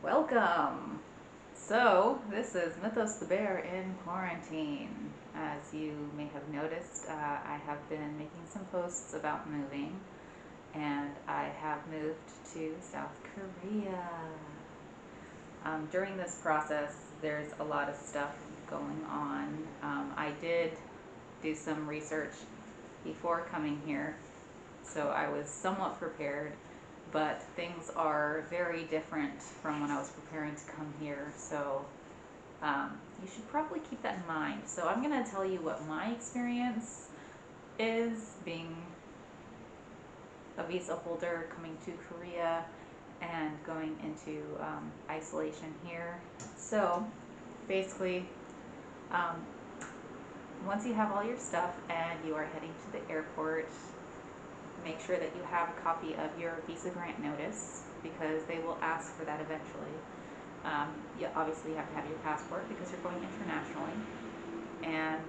Welcome! So, this is Mythos the Bear in quarantine. As you may have noticed, I have been making some posts about moving, and I have moved to South Korea. During this process, there's a lot of stuff going on. I did do some research before coming here, so I was somewhat prepared, but things are very different from when I was preparing to come here. So you should probably keep that in mind. So I'm going to tell you what my experience is being a visa holder coming to Korea and going into isolation here. So basically, um, once you have all your stuff and you are heading to the airport, make sure that you have a copy of your visa grant notice because they will ask for that eventually. You obviously have to have your passport because you're going internationally. And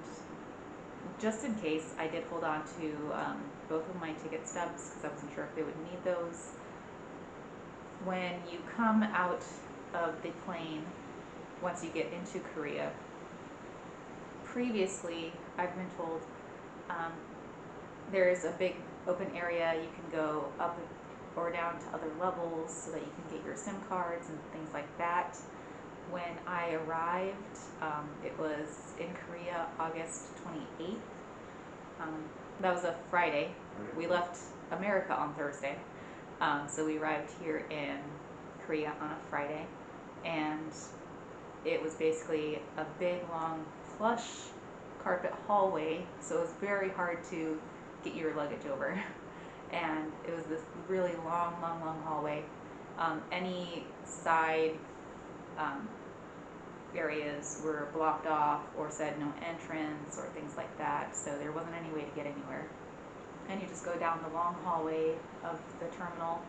just in case, I did hold on to both of my ticket stubs because I wasn't sure if they would need those. When you come out of the plane, once you get into Korea, previously I've been told um, there's a big open area. You can go up or down to other levels so that you can get your SIM cards and things like that. When I arrived, it was in Korea August 28th. That was a Friday. We left America on Thursday. So we arrived here in Korea on a Friday. And it was basically a big, long, plush carpet hallway. So it was very hard to get your luggage over. And it was this really long, long, long hallway. Any side um, areas were blocked off or said no entrance or things like that, so there wasn't any way to get anywhere. And you just go down the long hallway of the terminal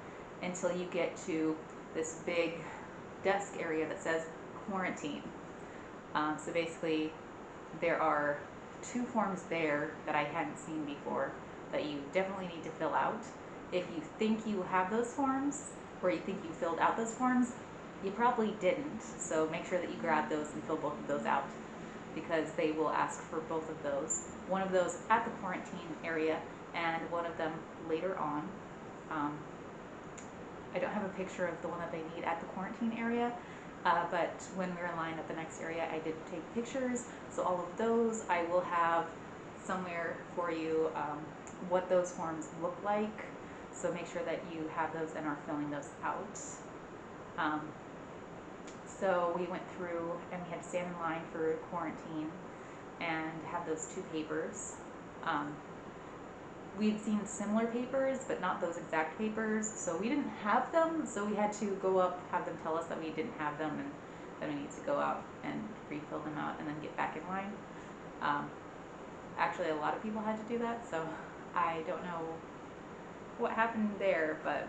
until you get to this big desk area that says quarantine. So basically, there are two forms there that I hadn't seen before that you definitely need to fill out. If you think you have those forms, or you think you filled out those forms, you probably didn't. So make sure that you grab those and fill both of those out because they will ask for both of those. One of those at the quarantine area and one of them later on. Um, I don't have a picture of the one that they need at the quarantine area, but when we were in line at the next area, I did take pictures. So all of those I will have somewhere for you what those forms look like. So make sure that you have those and are filling those out. Um, so we went through and we had to stand in line for quarantine and have those two papers. Um, we'd seen similar papers, but not those exact papers, so we didn't have them, so we had to go up, have them tell us that we didn't have them, and then we need to go out and refill them out and then get back in line. Um, Actually, a lot of people had to do that, so I don't know what happened there, but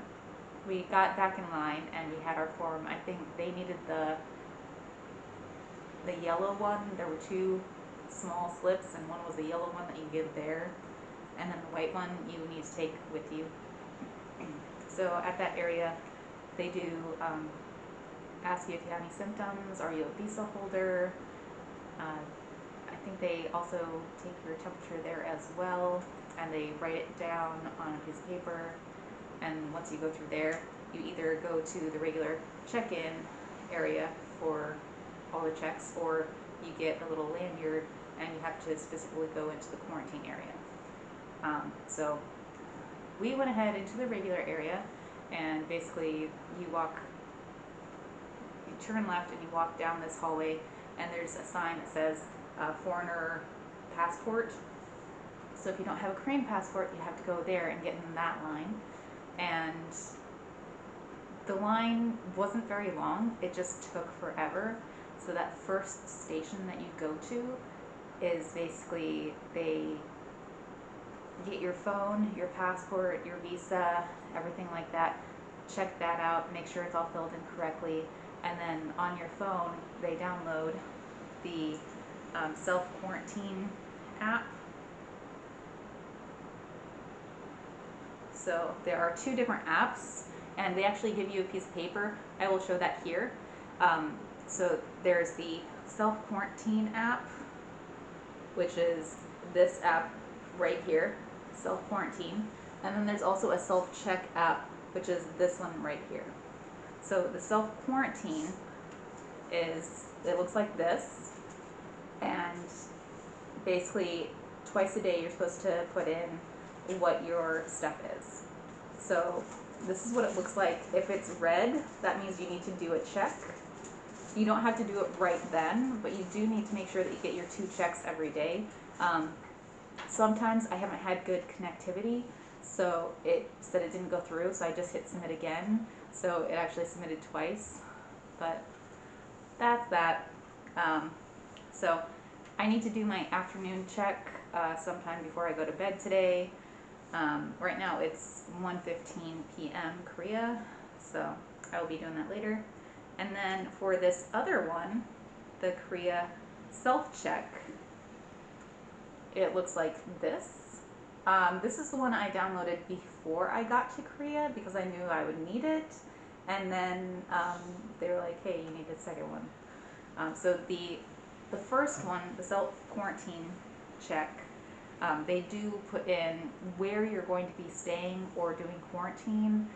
we got back in line and we had our form. I think they needed the yellow one. There were two small slips, and one was the yellow one that you give there, and then the white one you need to take with you. So at that area, they do ask you if you have any symptoms. Are you a visa holder? I think they also take your temperature there as well, and they write it down on a piece of paper. And once you go through there, you either go to the regular check-in area for all the checks, or you get a little lanyard and you have to specifically go into the quarantine area. So we went ahead into the regular area, and basically you turn left and you walk down this hallway, and there's a sign that says foreigner passport. So if you don't have a Korean passport, you have to go there and get in that line. And the line wasn't very long, it just took forever. So that first station that you go to is basically they get your phone, your passport, your visa, everything like that, check that out, make sure it's all filled in correctly, and then on your phone they download the self-quarantine app. So there are two different apps. and they actually give you a piece of paper. I will show that here. So there's the self-quarantine app, which is this app right here, self-quarantine. And then there's also a self-check app, which is this one right here. So the self-quarantine it looks like this, and basically twice a day you're supposed to put in what your step is. So this is what it looks like. If it's red, that means you need to do a check. You don't have to do it right then, but you do need to make sure that you get your 2 checks every day. Sometimes I haven't had good connectivity, so it said it didn't go through, so I just hit submit again. So it actually submitted twice, but that's that. So I need to do my afternoon check sometime before I go to bed today. Right now it's 1:15 p.m. Korea, so I will be doing that later. And then for this other one, the Korea self-check, it looks like this. This is the one I downloaded before I got to Korea because I knew I would need it. And then they were like, hey, you need a second one. So the first one, the self-quarantine check, they do put in where you're going to be staying or doing quarantine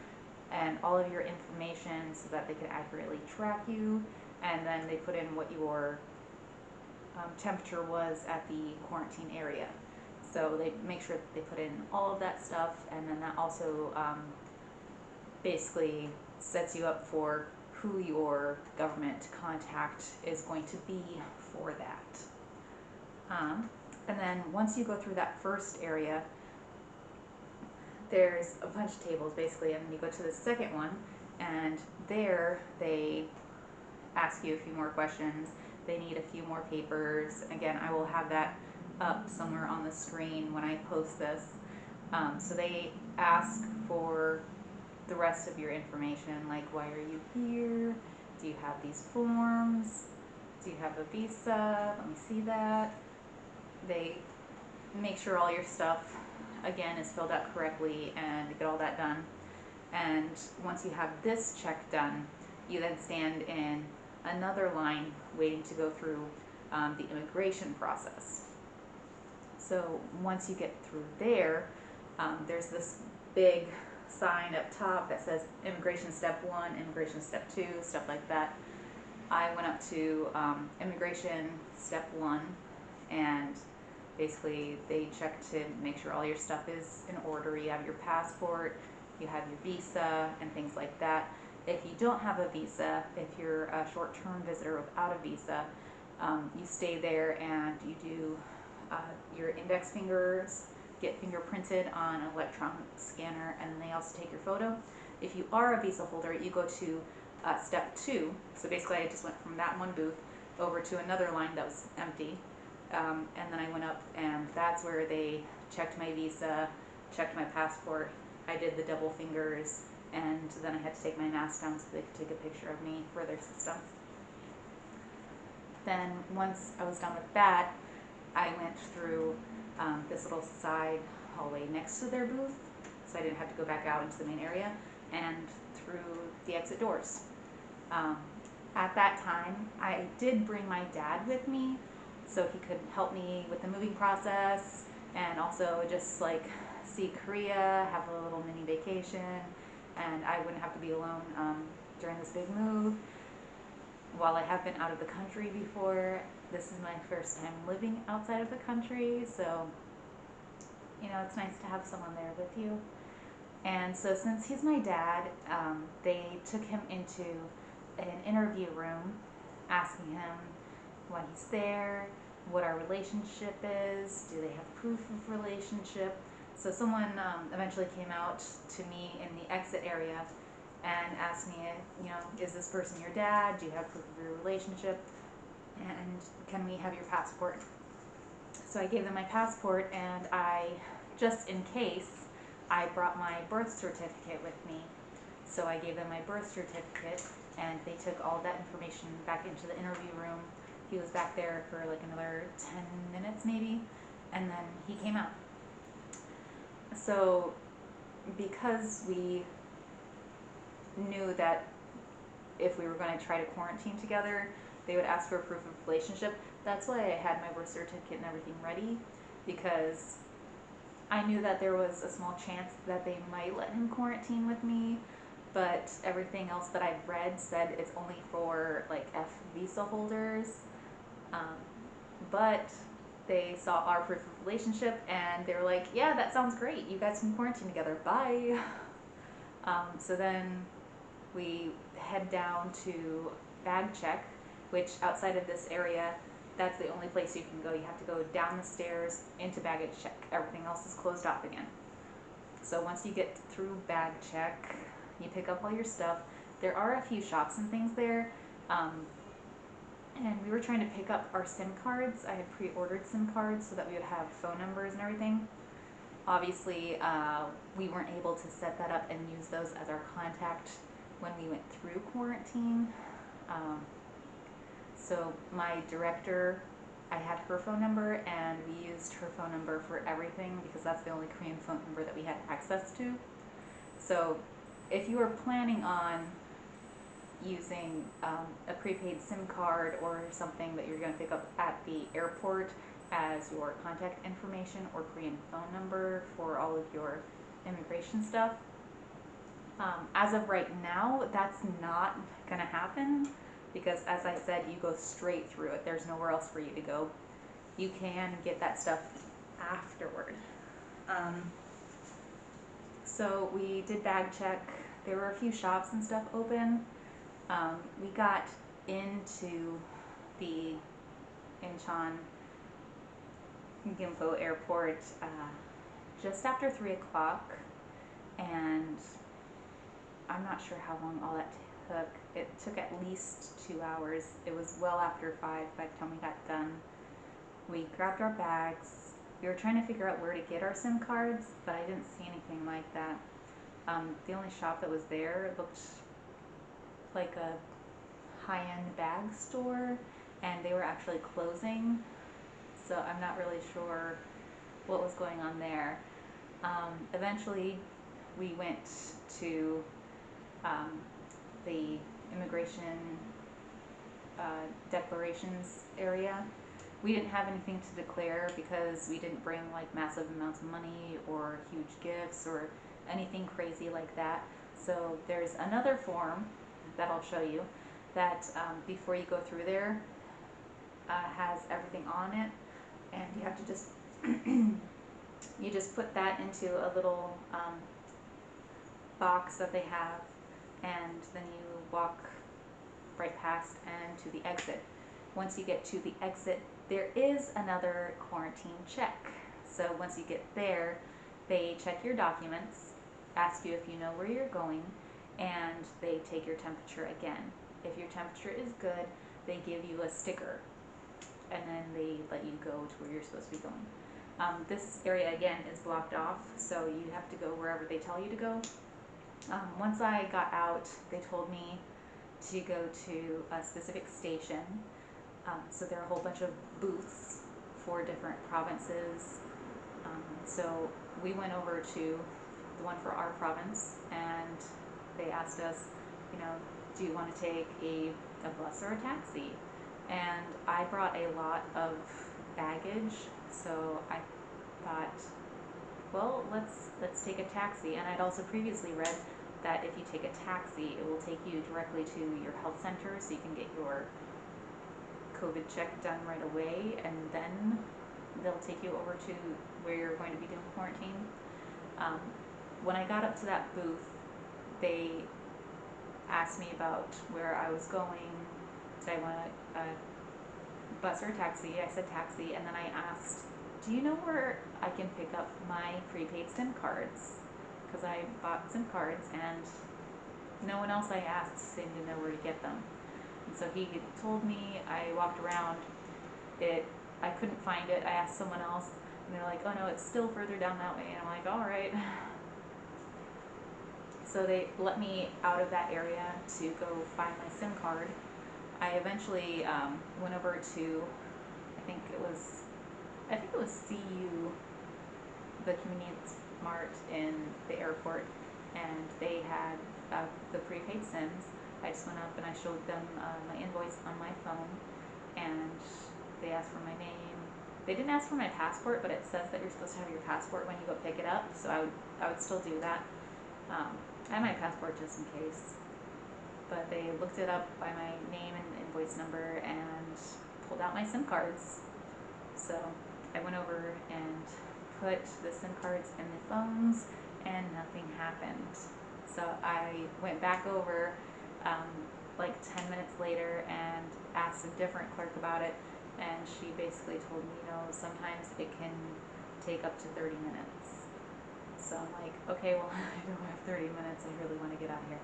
and all of your information so that they can accurately track you. And then they put in what your temperature was at the quarantine area. So they make sure that they put in all of that stuff, and then that also basically sets you up for who your government contact is going to be for that. And then once you go through that first area, there's a bunch of tables basically, and then you go to the second one, and there they ask you a few more questions. They need a few more papers. Again, I will have that up somewhere on the screen when I post this. So they ask for the rest of your information, like why are you here? Do you have these forms? Do you have a visa? Let me see that. They make sure all your stuff, again, is filled out correctly and get all that done. And once you have this check done, you then stand in another line waiting to go through the immigration process. So once you get through there, there's this big sign up top that says immigration step 1, immigration step 2, stuff like that. I went up to immigration step 1, and basically they check to make sure all your stuff is in order. You have your passport, you have your visa, and things like that. If you don't have a visa, if you're a short-term visitor without a visa, you stay there and you do your index fingers get fingerprinted on an electronic scanner, and then they also take your photo. If you are a visa holder, you go to step 2. So basically I just went from that one booth over to another line that was empty, and then I went up, and that's where they checked my visa, checked my passport. I did the double fingers, and then I had to take my mask down so they could take a picture of me for their system. Then once I was done with that, I went through this little side hallway next to their booth, so I didn't have to go back out into the main area, and through the exit doors. At that time, I did bring my dad with me so he could help me with the moving process, and also just like see Korea, have a little mini vacation, and I wouldn't have to be alone during this big move. While I have been out of the country before, this is my first time living outside of the country, so you know, it's nice to have someone there with you. And so since he's my dad, they took him into an interview room, asking him why he's there, what our relationship is, do they have proof of relationship. So someone eventually came out to me in the exit area and asked me, you know, is this person your dad? Do you have proof of your relationship? And can we have your passport? So I gave them my passport, and I, just in case, I brought my birth certificate with me. So I gave them my birth certificate, and they took all that information back into the interview room. He was back there for like another 10 minutes maybe, and then he came out. So because we knew that if we were going to try to quarantine together, they would ask for a proof of relationship. That's why I had my birth certificate and everything ready, because I knew that there was a small chance that they might let him quarantine with me, but everything else that I've read said it's only for like F visa holders. Um, but they saw our proof of relationship and they were like, yeah, that sounds great. You guys can quarantine together. Bye. So then we head down to bag check, which outside of this area, that's the only place you can go. You have to go down the stairs into baggage check. Everything else is closed off again. So once you get through bag check, you pick up all your stuff. There are a few shops and things there. And we were trying to pick up our SIM cards. I had pre-ordered SIM cards so that we would have phone numbers and everything. Obviously, we weren't able to set that up and use those as our contact when we went through quarantine. So my director, I had her phone number and we used her phone number for everything because that's the only Korean phone number that we had access to. So if you are planning on using a prepaid SIM card or something that you're going to pick up at the airport as your contact information or Korean phone number for all of your immigration stuff, as of right now, that's not going to happen because, as I said, you go straight through it. There's nowhere else for you to go. You can get that stuff afterward. So we did bag check. There were a few shops and stuff open. We got into the Incheon Gimpo Airport just after 3 o'clock, and I'm not sure how long all that took. It took at least 2 hours. It was well after 5 by the time we got done. We grabbed our bags. We were trying to figure out where to get our SIM cards, but I didn't see anything like that. The only shop that was there looked like a high-end bag store, and they were actually closing, so I'm not really sure what was going on there. Eventually, we went to the immigration declarations area. We didn't have anything to declare because we didn't bring like massive amounts of money or huge gifts or anything crazy like that. So there's another form that I'll show you that before you go through there has everything on it, and you have to just you just put that into a little box that they have, and then you walk right past and to the exit. Once you get to the exit, there is another quarantine check. So once you get there, they check your documents, ask you if you know where you're going, and they take your temperature again. If your temperature is good, they give you a sticker, and then they let you go to where you're supposed to be going. This area again is blocked off, so you have to go wherever they tell you to go. Once I got out, they told me to go to a specific station. So there are a whole bunch of booths for different provinces. So we went over to the one for our province, and they asked us, you know, do you want to take a bus or a taxi? And I brought a lot of baggage, so I thought, well, let's take a taxi. And I'd also previously read that if you take a taxi, it will take you directly to your health center, so you can get your COVID check done right away, and then they'll take you over to where you're going to be doing quarantine. When I got up to that booth, they asked me about where I was going. Did I want a bus or a taxi? I said taxi, and then I asked, do you know where I can pick up my prepaid SIM cards? Because I bought SIM cards, and no one else I asked seemed to know where to get them. And so he told me. I walked around it. I couldn't find it. I asked someone else, and they're like, oh no, it's still further down that way. And I'm like, all right. So they let me out of that area to go find my SIM card. I eventually went over to, I think it was CU, the convenience mart in the airport, and they had the prepaid SIMs. I just went up and I showed them my invoice on my phone, and they asked for my name. They didn't ask for my passport, but it says that you're supposed to have your passport when you go pick it up, so I would still do that. I have my passport just in case. But they looked it up by my name and invoice number and pulled out my SIM cards. So I went over and put the SIM cards in the phones, and nothing happened. So I went back over like 10 minutes later and asked a different clerk about it, and she basically told me, sometimes it can take up to 30 minutes. So I'm like, okay, well, I don't have 30 minutes. I really want to get out of here.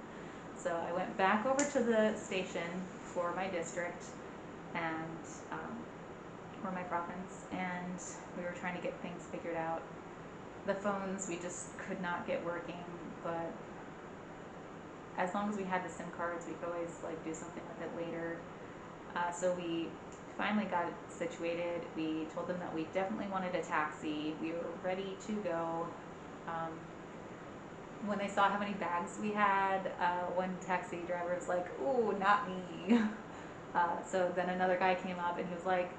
So I went back over to the station for my district and or my province, and we were trying to get things figured out. The phones we just could not get working, but as long as we had the SIM cards, we could always do something with it later. So we finally got it situated. We told them that we definitely wanted a taxi. We were ready to go. When they saw how many bags we had, one taxi driver was like, "Ooh, not me." So then another guy came up and he was like,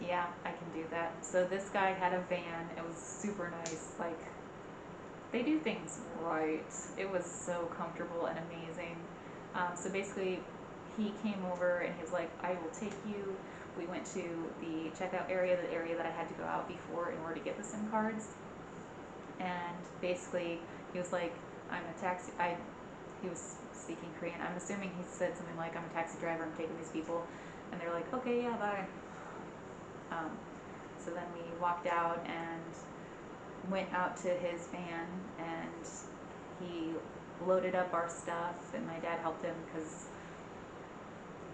"Yeah, I can do that." So this guy had a van. It was super nice. They do things right. It was so comfortable and amazing. So basically, he came over and he was like, "I will take you." We went to the checkout area, the area that I had to go out before in order to get the SIM cards. And basically, he was like, "I'm a taxi." He was speaking Korean. I'm assuming he said something like, "I'm a taxi driver. I'm taking these people," and they're like, "Okay, yeah, bye." So then we walked out and went out to his van, and he loaded up our stuff, and my dad helped him because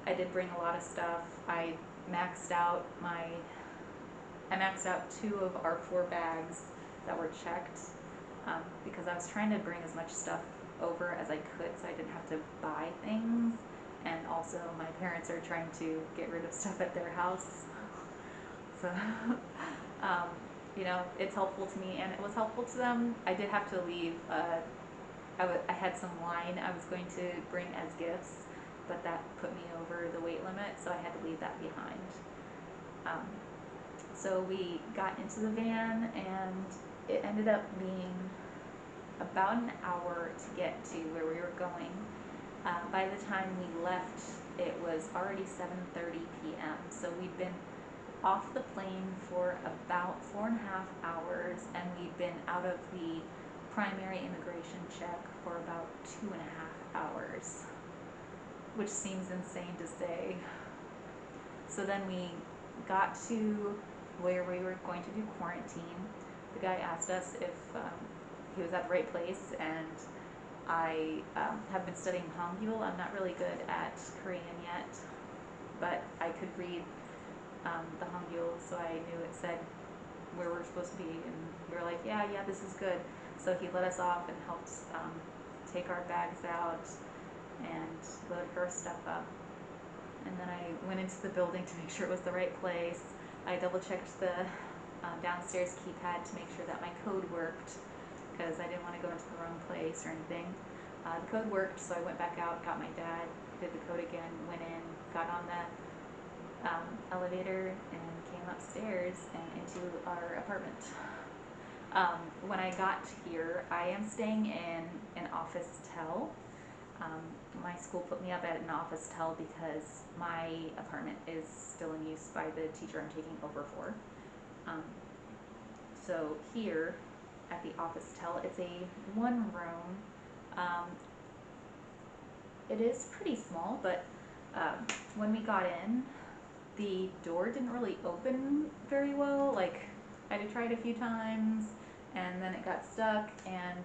I did bring a lot of stuff. I maxed out 2 of our 4 bags that were checked, because I was trying to bring as much stuff over as I could so I didn't have to buy things, and also my parents are trying to get rid of stuff at their house. So it's helpful to me and it was helpful to them. I did have to leave. I had some wine I was going to bring as gifts, but that put me over the weight limit, so I had to leave that behind. So we got into the van, and it ended up being about an hour to get to where we were going. By the time we left, it was already 7:30 p.m. So we'd been off the plane for about 4.5 hours, and we'd been out of the primary immigration check for about 2.5 hours, which seems insane to say. So then we got to where we were going to do quarantine. The guy asked us if he was at the right place, and I have been studying Hangul. I'm not really good at Korean yet, but I could read the Hangul, so I knew it said where we're supposed to be, and we were like, yeah, this is good. So he let us off and helped take our bags out and load our stuff up. And then I went into the building to make sure it was the right place. I double checked the downstairs keypad to make sure that my code worked, because I didn't want to go into the wrong place or anything. The code worked, so I went back out, got my dad, did the code again, went in, got on the elevator, and came upstairs and into our apartment. When I got here, I am staying in an office-tel. My school put me up at an office-tel because my apartment is still in use by the teacher I'm taking over for. So here at the office-tel, it's a 1-room. It is pretty small, but when we got in, the door didn't really open very well. I had to try it a few times, and then it got stuck, and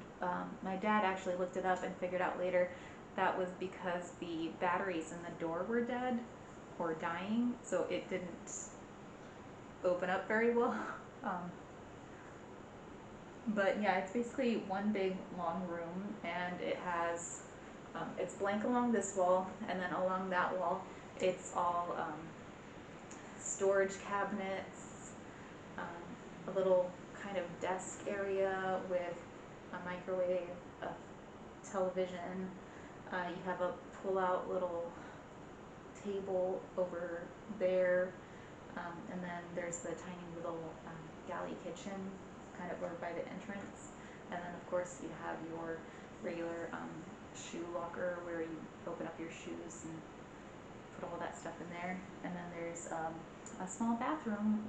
my dad actually looked it up and figured out later that was because the batteries in the door were dead or dying, so it didn't open up very well. But yeah, it's basically one big long room, and it has it's blank along this wall, and then along that wall it's all storage cabinets, a little kind of desk area with a microwave, a television. You have a pull-out little table over there, and then there's the tiny little galley kitchen kind of over by the entrance, and then of course you have your regular shoe locker where you open up your shoes and put all that stuff in there. And then there's a small bathroom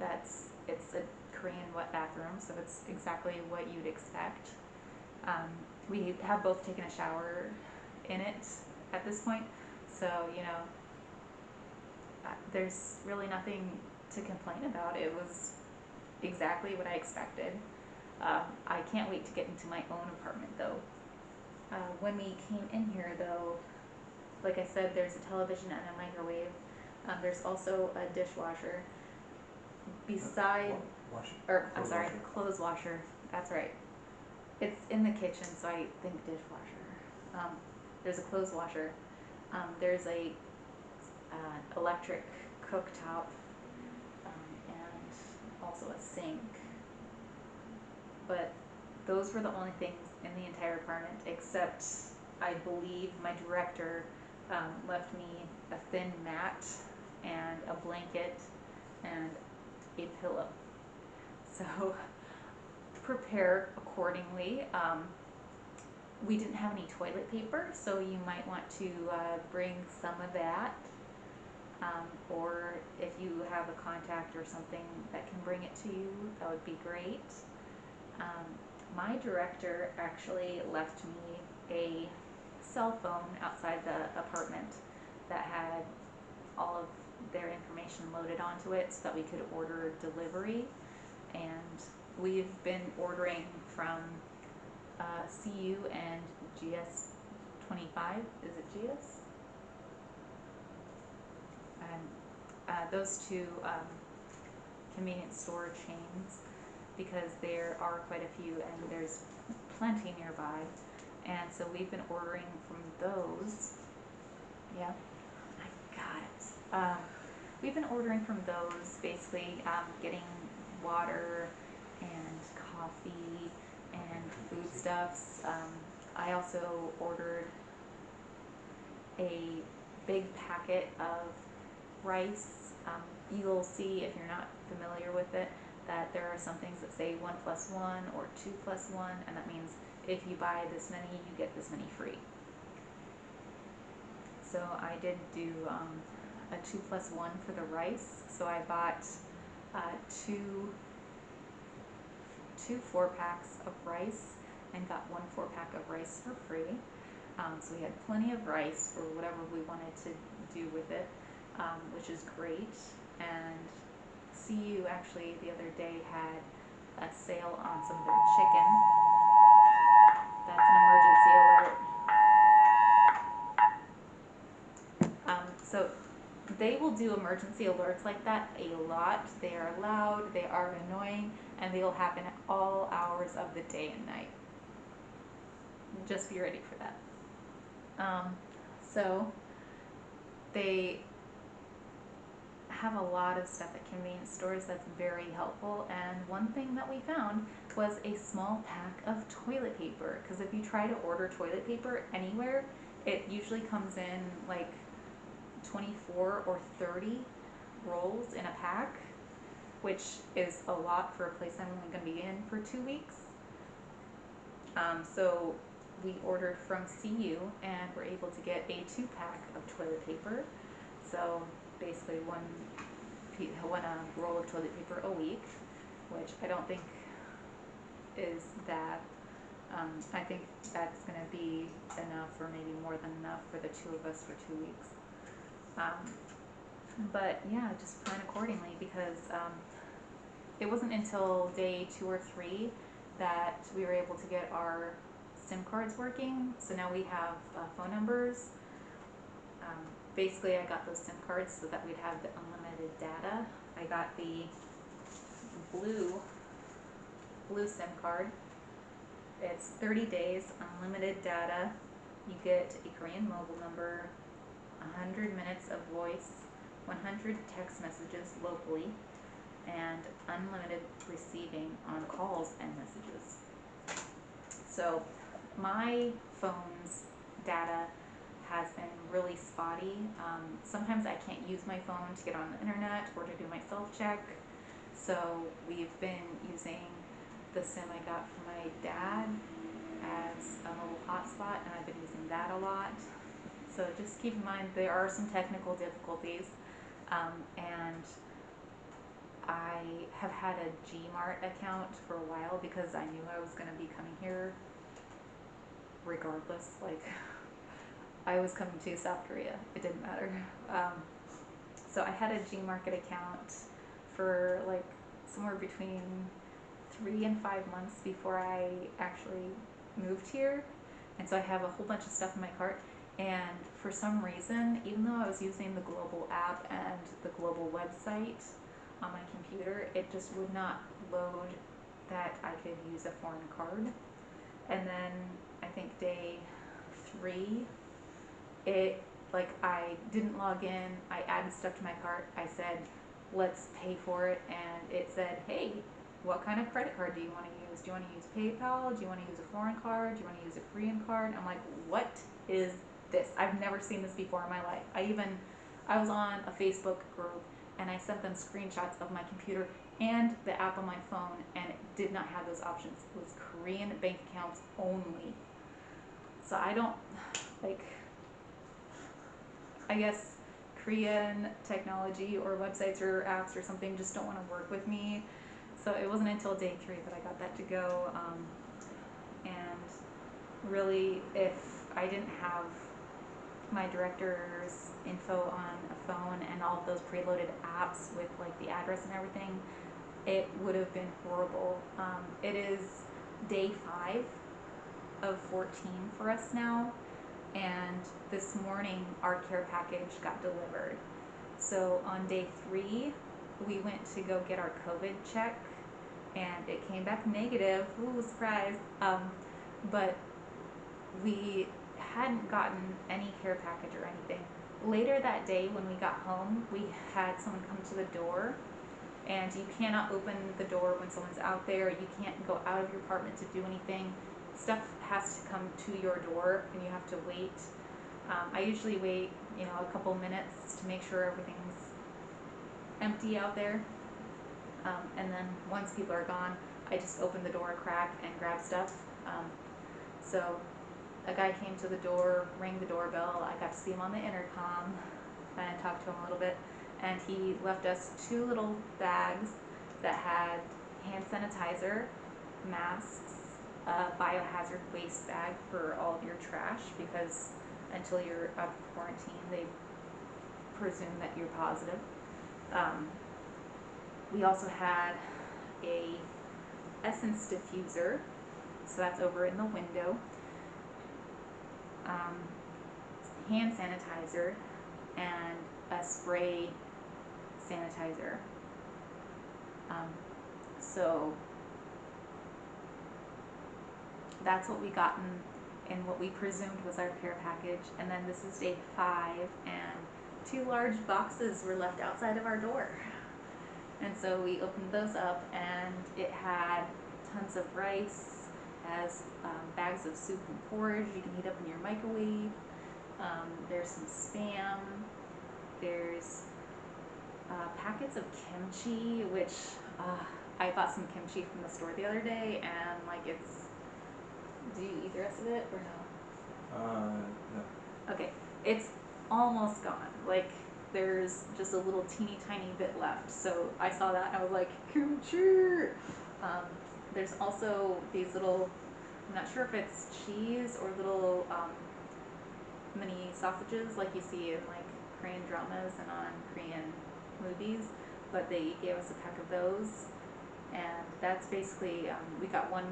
it's a Korean wet bathroom, so it's exactly what you'd expect. We have both taken a shower in it at this point, so there's really nothing to complain about. It was exactly what I expected. I can't wait to get into my own apartment though. When we came in here though, like I said, there's a television and a microwave. There's also a dishwasher. Clothes washer. That's right. It's in the kitchen, so I think dishwasher. There's a clothes washer. There's a electric cooktop, and also a sink. But those were the only things in the entire apartment, except I believe my director left me a thin mat and a blanket and a pillow. So prepare accordingly. We didn't have any toilet paper, so you might want to bring some of that. Or if you have a contact or something that can bring it to you, that would be great. My director actually left me a cell phone outside the apartment that had all of their information loaded onto it so that we could order delivery. And we've been ordering from CU and GS25. Is it GS? And those two convenience store chains, because there are quite a few and there's plenty nearby. And so we've been ordering from those. Yeah, I got it. We've been ordering from those, basically getting water and coffee and foodstuffs. I also ordered a big packet of rice. You'll see, if you're not familiar with it, that there are some things that say 1+1 or 2+1, and that means if you buy this many, you get this many free. So I did do a 2+1 for the rice. So I bought two 4-packs of rice and got 1 4-pack of rice for free. So we had plenty of rice for whatever we wanted to do with it, which is great. And CU actually the other day had a sale on some of their chicken. That's an emergency alert. So they will do emergency alerts like that a lot. They are loud, they are annoying, and they will happen at all hours of the day and night. Just be ready for that. So they have a lot of stuff at convenience stores that's very helpful, and one thing that we found was a small pack of toilet paper, because if you try to order toilet paper anywhere, it usually comes in like 24 or 30 rolls in a pack, which is a lot for a place I'm only going to be in for 2 weeks. So we ordered from CU and we're able to get a 2-pack of toilet paper. So basically one roll of toilet paper a week, which I don't think is that. I think that's going to be enough, or maybe more than enough, for the 2 of us for 2 weeks. But yeah, just plan accordingly, because it wasn't until day 2 or 3 that we were able to get our SIM cards working. So now we have phone numbers. Basically I got those SIM cards so that we'd have the unlimited data. I got the blue SIM card. It's 30 days unlimited data. You get a Korean mobile number, 100 minutes of voice, 100 text messages locally, and unlimited receiving on calls and messages. So my phone's data has been really spotty. Sometimes I can't use my phone to get on the internet or to do my self check. So we've been using the SIM I got from my dad as a mobile hotspot, and I've been using that a lot. So just keep in mind there are some technical difficulties, and I have had a Gmart account for a while because I knew I was going to be coming here regardless. Like, I was coming to South Korea, it didn't matter. So I had a Gmarket account for like somewhere between 3 and 5 months before I actually moved here. And so I have a whole bunch of stuff in my cart. And for some reason, even though I was using the global app and the global website on my computer, it just would not load that I could use a foreign card. And then I think day 3, I didn't log in, I added stuff to my cart, I said, let's pay for it, and it said, hey, what kind of credit card do you want to use? Do you want to use PayPal? Do you want to use a foreign card? Do you want to use a Korean card? I'm like, what is this? I've never seen this before in my life. I was on a Facebook group and I sent them screenshots of my computer and the app on my phone, and it did not have those options. It was Korean bank accounts only. So I guess Korean technology or websites or apps or something just don't want to work with me. So it wasn't until day 3 that I got that to go. And really, if I didn't have my director's info on a phone and all of those preloaded apps with like the address and everything, it would have been horrible. It is day 5 of 14 for us now, and this morning our care package got delivered. So on day 3, we went to go get our COVID check, and it came back negative. Ooh, surprise! But we hadn't gotten any care package or anything. Later that day, when we got home, we had someone come to the door, and you cannot open the door when someone's out there. You can't go out of your apartment to do anything. Stuff has to come to your door, and you have to wait. I usually wait, a couple minutes to make sure everything's empty out there. And then once people are gone, I just open the door a crack and grab stuff. So a guy came to the door, rang the doorbell. I got to see him on the intercom and talked to him a little bit. And he left us 2 little bags that had hand sanitizer, masks, a biohazard waste bag for all of your trash, because until you're out of quarantine, they presume that you're positive. We also had a essence diffuser, so that's over in the window. Hand sanitizer and a spray sanitizer. So that's what we got in what we presumed was our care package. And then this is day 5, and 2 large boxes were left outside of our door. And so we opened those up, and it had tons of rice, has bags of soup and porridge you can heat up in your microwave. There's some Spam. There's packets of kimchi, which I bought some kimchi from the store the other day, and do you eat the rest of it or no? No. Okay, it's almost gone. There's just a little teeny tiny bit left. So I saw that and I was like, kimchi! There's also these little, I'm not sure if it's cheese or little mini sausages like you see in Korean dramas and on Korean movies, but they gave us a pack of those, and that's basically, we got 1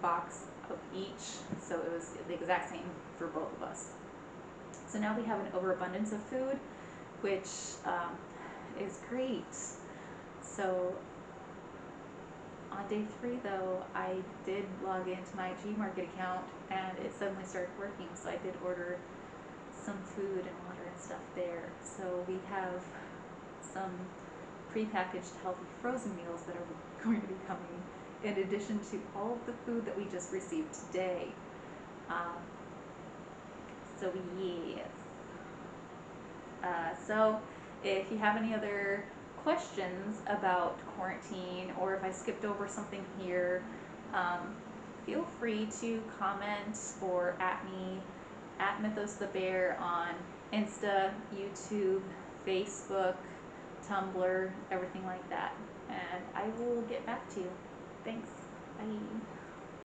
box of each, so it was the exact same for both of us. So now we have an overabundance of food, which is great. So on day 3 though, I did log into my Gmarket account and it suddenly started working, so I did order some food and water and stuff there. So we have some prepackaged healthy frozen meals that are going to be coming in addition to all of the food that we just received today. Um, so yes. So if you have any other questions about quarantine, or if I skipped over something here, feel free to comment or at me at Mythos the Bear on Insta, YouTube, Facebook, Tumblr, everything like that. And I will get back to you. Thanks. Bye.